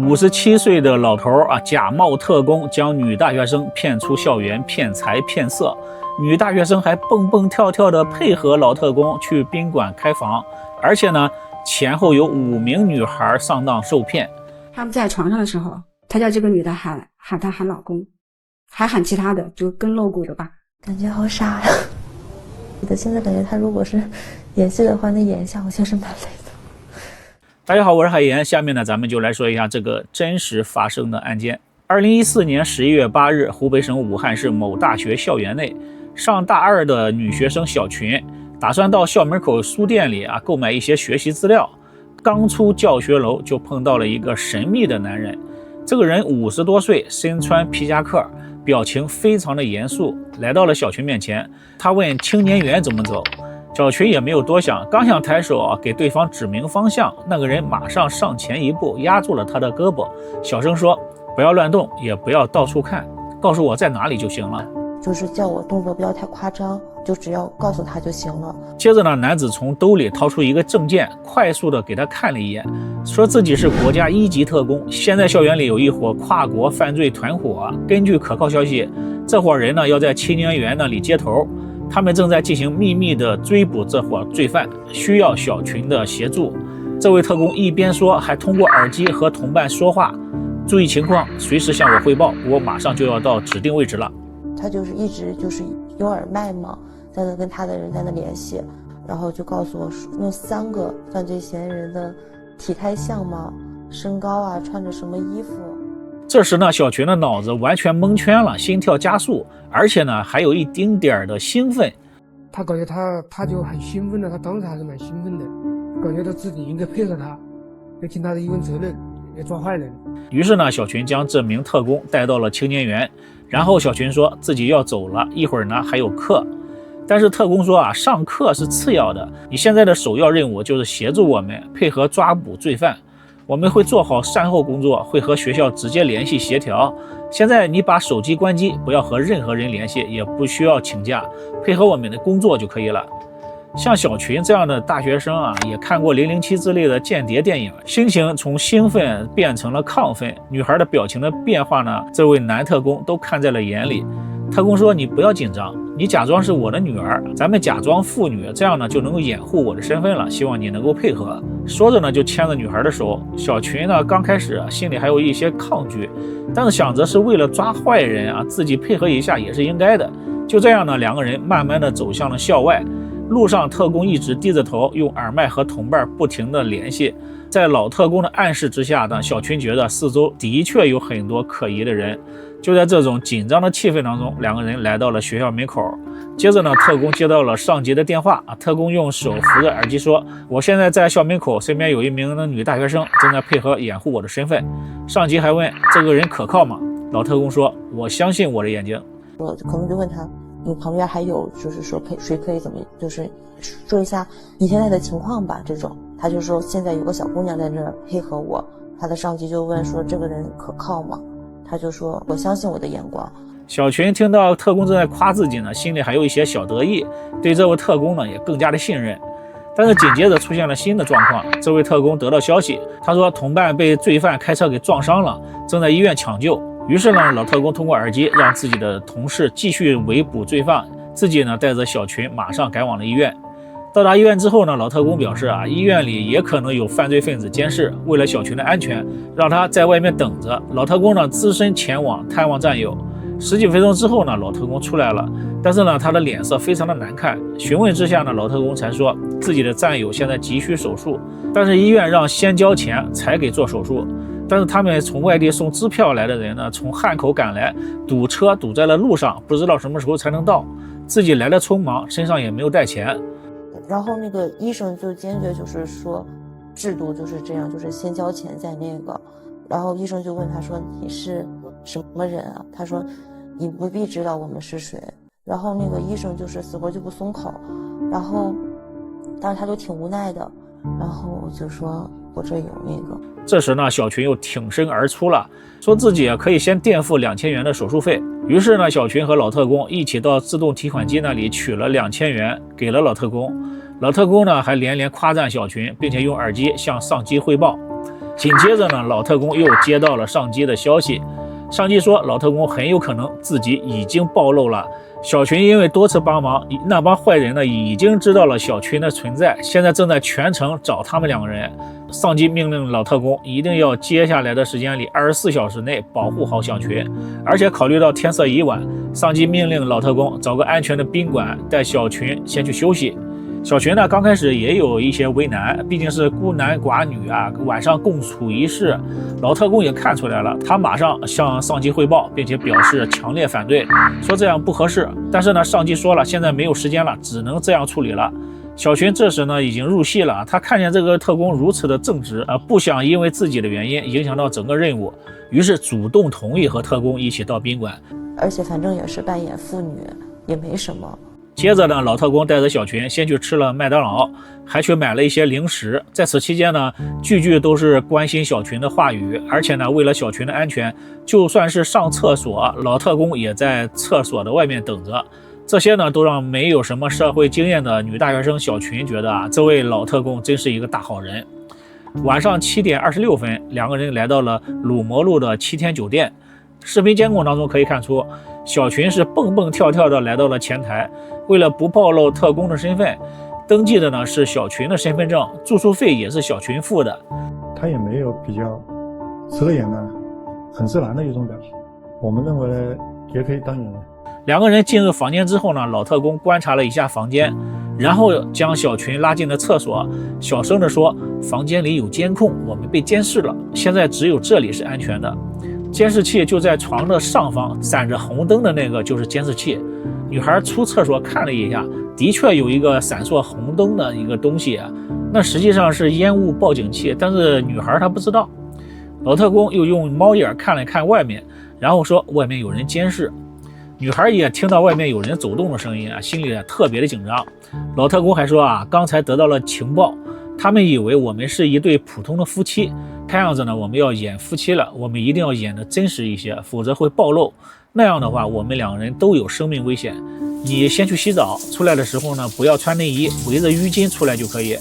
57岁的老头假冒特工将女大学生骗出校园，骗财骗色。女大学生还蹦蹦跳跳的配合老特工去宾馆开房，而且呢，前后有5名女孩上当受骗。他们在床上的时候，他叫这个女的喊她喊老公，还喊其他的，就更露骨的吧。感觉好傻呀！我现在感觉他如果是演戏的话，那演一下我确实蛮累的。大家好，我是海岩，下面呢咱们就来说一下这个真实发生的案件。2014年11月8日，湖北省武汉市某大学校园内，上大2的女学生小群打算到校门口书店里购买一些学习资料。刚出教学楼就碰到了一个神秘的男人，这个人50多岁，身穿皮夹克，表情非常的严肃，来到了小群面前。他问青年园怎么走，小群也没有多想，刚想抬手给对方指明方向，那个人马上上前一步，压住了他的胳膊，小声说：“不要乱动，也不要到处看，告诉我在哪里就行了。”就是叫我动作不要太夸张，就只要告诉他就行了。接着呢，男子从兜里掏出一个证件，快速的给他看了一眼，说自己是国家1级特工。现在校园里有一伙跨国犯罪团伙，根据可靠消息，这伙人呢要在青年园那里接头，他们正在进行秘密的追捕这伙罪犯，需要小群的协助。这位特工一边说，还通过耳机和同伴说话：“注意情况，随时向我汇报，我马上就要到指定位置了。”他就是一直就是有耳麦嘛，在那跟他的人在那联系，然后就告诉我用3个犯罪嫌疑人的体态相貌、身高穿着什么衣服。这时呢，小群的脑子完全蒙圈了，心跳加速，而且呢还有一丁点的兴奋。他感觉他就很兴奋了，他当时还是蛮兴奋的，感觉到自己应该配合他，要尽他的一份责任，要抓坏人。于是呢，小群将这名特工带到了青年园，然后小群说自己要走了，一会儿呢还有课。但是特工说上课是次要的，你现在的首要任务就是协助我们配合抓捕罪犯，我们会做好善后工作，会和学校直接联系协调。现在你把手机关机，不要和任何人联系，也不需要请假，配合我们的工作就可以了。像小群这样的大学生也看过007之类的间谍电影，心情从兴奋变成了亢奋，女孩的表情的变化呢，这位男特工都看在了眼里。特工说：“你不要紧张，你假装是我的女儿，咱们假装父女，这样呢就能够掩护我的身份了，希望你能够配合。”说着呢就牵着女孩的手。小群呢刚开始心里还有一些抗拒，但是想着是为了抓坏人自己配合一下也是应该的。就这样呢，2个人慢慢的走向了校外。路上，特工一直低着头，用耳麦和同伴不停的联系。在老特工的暗示之下呢，小群觉得四周的确有很多可疑的人。就在这种紧张的气氛当中，2个人来到了学校门口。接着呢，特工接到了上级的电话特工用手扶着耳机说：“我现在在校门口，身边有一名女大学生正在配合掩护我的身份。”上级还问：“这个人可靠吗？”老特工说：“我相信我的眼睛。”我可能就问他：“你旁边还有就是说谁可以怎么就是说一下你现在的情况吧？”这种他就说现在有个小姑娘在这儿配合我。他的上级就问说：“这个人可靠吗？”他就说：“我相信我的眼光。”小群听到特工正在夸自己呢，心里还有一些小得意，对这位特工呢也更加的信任。但是紧接着出现了新的状况，这位特工得到消息，他说同伴被罪犯开车给撞伤了，正在医院抢救。于是呢，老特工通过耳机让自己的同事继续围捕罪犯，自己呢带着小群马上赶往了医院。到达医院之后呢，老特工表示医院里也可能有犯罪分子监视，为了小群的安全，让他在外面等着。老特工呢只身前往探望战友。10几分钟之后呢，老特工出来了，但是呢他的脸色非常的难看。询问之下呢，老特工才说自己的战友现在急需手术，但是医院让先交钱才给做手术。但是他们从外地送支票来的人呢，从汉口赶来，堵车堵在了路上，不知道什么时候才能到，自己来的匆忙，身上也没有带钱。然后那个医生就坚决就是说制度就是这样，就是先交钱再那个。然后医生就问他说：“你是什么人啊？”他说：“你不必知道我们是谁。”然后那个医生就是死活就不松口，然后但是他就挺无奈的，然后我就说我这有那个。这时呢，小群又挺身而出了，说自己可以先垫付2000元的手术费。于是呢，小群和老特工一起到自动提款机那里取了2000元，给了老特工。老特工呢还连连夸赞小群，并且用耳机向上级汇报。紧接着呢，老特工又接到了上级的消息，上级说老特工很有可能自己已经暴露了。小群因为多次帮忙，那帮坏人呢已经知道了小群的存在，现在正在全程找他们2个人。上级命令老特工一定要接下来的时间里24小时内保护好小群，而且考虑到天色已晚，上级命令老特工找个安全的宾馆带小群先去休息。小群呢刚开始也有一些为难，毕竟是孤男寡女啊，晚上共处一室。老特工也看出来了，他马上向上级汇报，并且表示强烈反对，说这样不合适。但是呢，上级说了，现在没有时间了，只能这样处理了。小群这时呢已经入戏了，他看见这个特工如此的正直，不想因为自己的原因影响到整个任务，于是主动同意和特工一起到宾馆。而且反正也是扮演妇女，也没什么。接着呢，老特工带着小群先去吃了麦当劳，还去买了一些零食。在此期间呢，句句都是关心小群的话语，而且呢，为了小群的安全，就算是上厕所，老特工也在厕所的外面等着。这些呢，都让没有什么社会经验的女大学生小群觉得这位老特工真是一个大好人。晚上7点26分，2个人来到了鲁摩路的7天酒店。视频监控当中可以看出，小群是蹦蹦跳跳的来到了前台，为了不暴露特工的身份，登记的呢是小群的身份证，住宿费也是小群付的。他也没有比较遮掩的，很自然的一种表现。我们认为呢，也可以当演员。2个人进入房间之后呢，老特工观察了一下房间，然后将小群拉进了厕所，小声地说：“房间里有监控，我们被监视了，现在只有这里是安全的。”监视器就在床的上方，闪着红灯的那个就是监视器。女孩出厕所看了一下，的确有一个闪烁红灯的一个东西，那实际上是烟雾报警器，但是女孩她不知道。老特工又用猫眼看了看外面，然后说外面有人监视。女孩也听到外面有人走动的声音，心里特别的紧张。老特工还说刚才得到了情报，他们以为我们是一对普通的夫妻，看样子呢我们要演夫妻了，我们一定要演得真实一些，否则会暴露，那样的话我们2人都有生命危险。你先去洗澡，出来的时候呢不要穿内衣，围着浴巾出来就可以。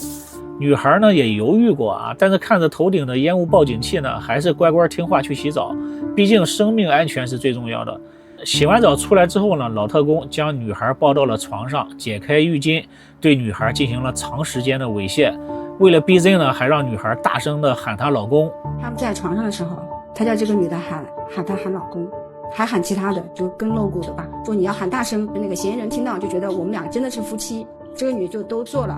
女孩呢也犹豫过但是看着头顶的烟雾报警器呢，还是乖乖听话去洗澡，毕竟生命安全是最重要的。洗完澡出来之后呢，老特工将女孩抱到了床上，解开浴巾，对女孩进行了长时间的猥亵。为了逼真呢，还让女孩大声的喊她老公。他们在床上的时候，他叫这个女的喊她喊老公，还喊其他的，就更露骨的吧，说你要喊大声，那个嫌疑人听到就觉得我们俩真的是夫妻。这个女就都做了。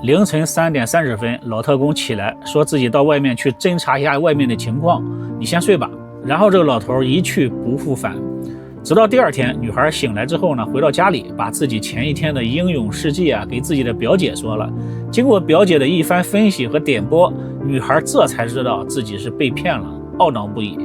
凌晨3点30分，老特工起来说自己到外面去侦查一下外面的情况，你先睡吧。然后这个老头一去不复返。直到第2天，女孩醒来之后呢，回到家里，把自己前一天的英勇事迹给自己的表姐说了。经过表姐的一番分析和点拨，女孩这才知道自己是被骗了，懊恼不已。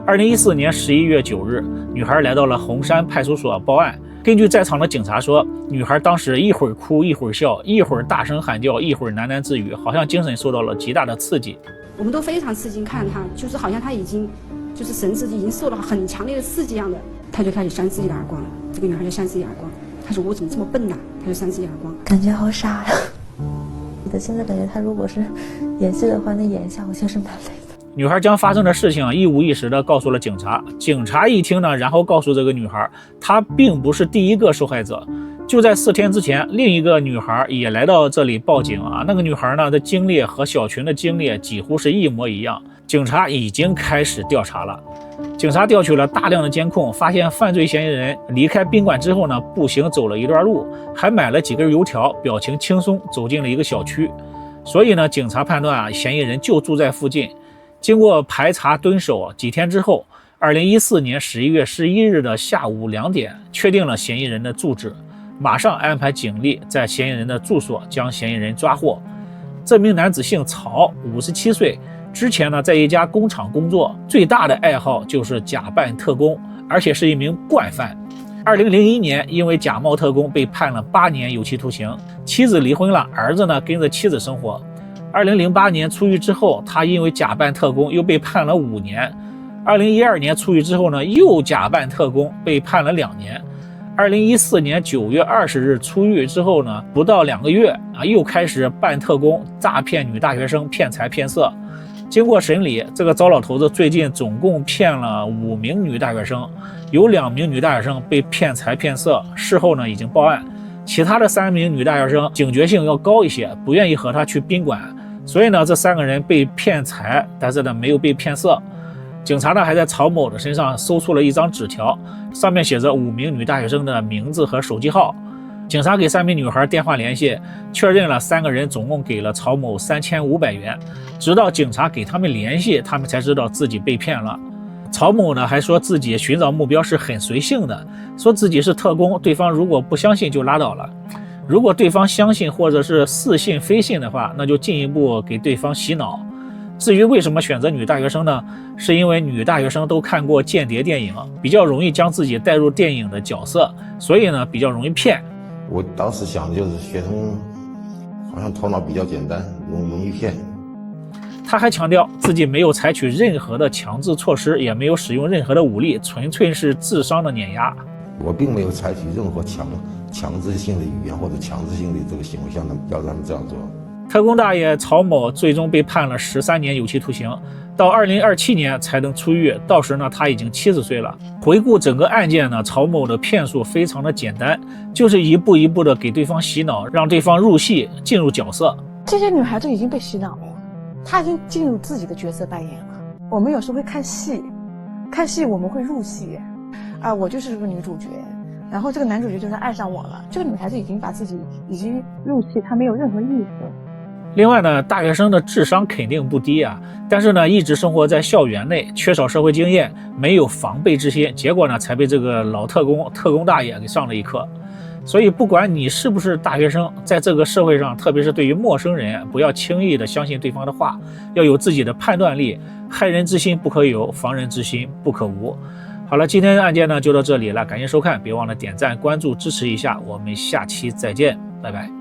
2014年11月9日，女孩来到了红山派出所报案。根据在场的警察说，女孩当时一会儿哭一会儿笑，一会儿大声喊叫，一会儿喃喃自语，好像精神受到了极大的刺激。我们都非常吃惊，看她就是好像她已经就是神志已经受到很强烈的刺激一样的，她就开始扇自己的耳光了。这个女孩就扇自己耳光，她说我怎么这么笨呐？她就扇自己耳光，感觉好傻呀。现在感觉她如果是演戏的话，那演一下好像是蛮累的。女孩将发生的事情一五一十的告诉了警察。警察一听呢，然后告诉这个女孩，她并不是第一个受害者。就在4天之前，另一个女孩也来到这里报警那个女孩呢的经历和小群的经历几乎是一模一样。警察已经开始调查了。警察调取了大量的监控，发现犯罪嫌疑人离开宾馆之后呢，步行走了一段路，还买了几根油条，表情轻松走进了一个小区。所以呢，警察判断嫌疑人就住在附近。经过排查蹲守，几天之后，2014年11月11日的下午2点，确定了嫌疑人的住址，马上安排警力在嫌疑人的住所将嫌疑人抓获。这名男子姓曹，57岁，之前呢在一家工厂工作，最大的爱好就是假扮特工，而且是一名惯犯。2001年因为假冒特工被判了8年有期徒刑，妻子离婚了，儿子呢跟着妻子生活。2008年出狱之后，他因为假扮特工又被判了5年。2012年出狱之后呢，又假扮特工被判了2年。2014年9月20日出狱之后呢，不到2个月又开始扮特工诈骗女大学生，骗财骗色。经过审理，这个糟老头子最近总共骗了5名女大学生，有2名女大学生被骗财骗色，事后呢已经报案，其他的3名女大学生警觉性要高一些，不愿意和他去宾馆，所以呢这3个人被骗财，但是呢没有被骗色。警察呢还在曹某的身上搜出了一张纸条，上面写着5名女大学生的名字和手机号。警察给3名女孩电话联系，确认了3个人总共给了曹某3500元。直到警察给他们联系，他们才知道自己被骗了。曹某呢还说自己寻找目标是很随性的，说自己是特工，对方如果不相信就拉倒了，如果对方相信或者是似信非信的话，那就进一步给对方洗脑。至于为什么选择女大学生呢？是因为女大学生都看过间谍电影，比较容易将自己带入电影的角色，所以呢比较容易骗。我当时想的就是学生好像头脑比较简单，容易骗。他还强调自己没有采取任何的强制措施，也没有使用任何的武力，纯粹是智商的碾压。我并没有采取任何强制性的语言或者强制性的这个行为，要他们这样做。特工大爷曹某最终被判了13年有期徒刑，到2027年才能出狱，到时呢他已经70岁了。回顾整个案件呢，曹某的骗术非常的简单，就是一步一步的给对方洗脑，让对方入戏进入角色。这些女孩子已经被洗脑了，她已经进入自己的角色扮演了。我们有时候会看戏我们会入戏啊，我就是个女主角，然后这个男主角就是爱上我了，这个女孩子已经把自己已经入戏，她没有任何意识。另外呢，大学生的智商肯定不低啊，但是呢，一直生活在校园内，缺少社会经验，没有防备之心，结果呢，才被这个老特工大爷给上了一课。所以，不管你是不是大学生，在这个社会上，特别是对于陌生人，不要轻易的相信对方的话，要有自己的判断力。害人之心不可有，防人之心不可无。好了，今天的案件呢就到这里了，感谢收看，别忘了点赞、关注、支持一下，我们下期再见，拜拜。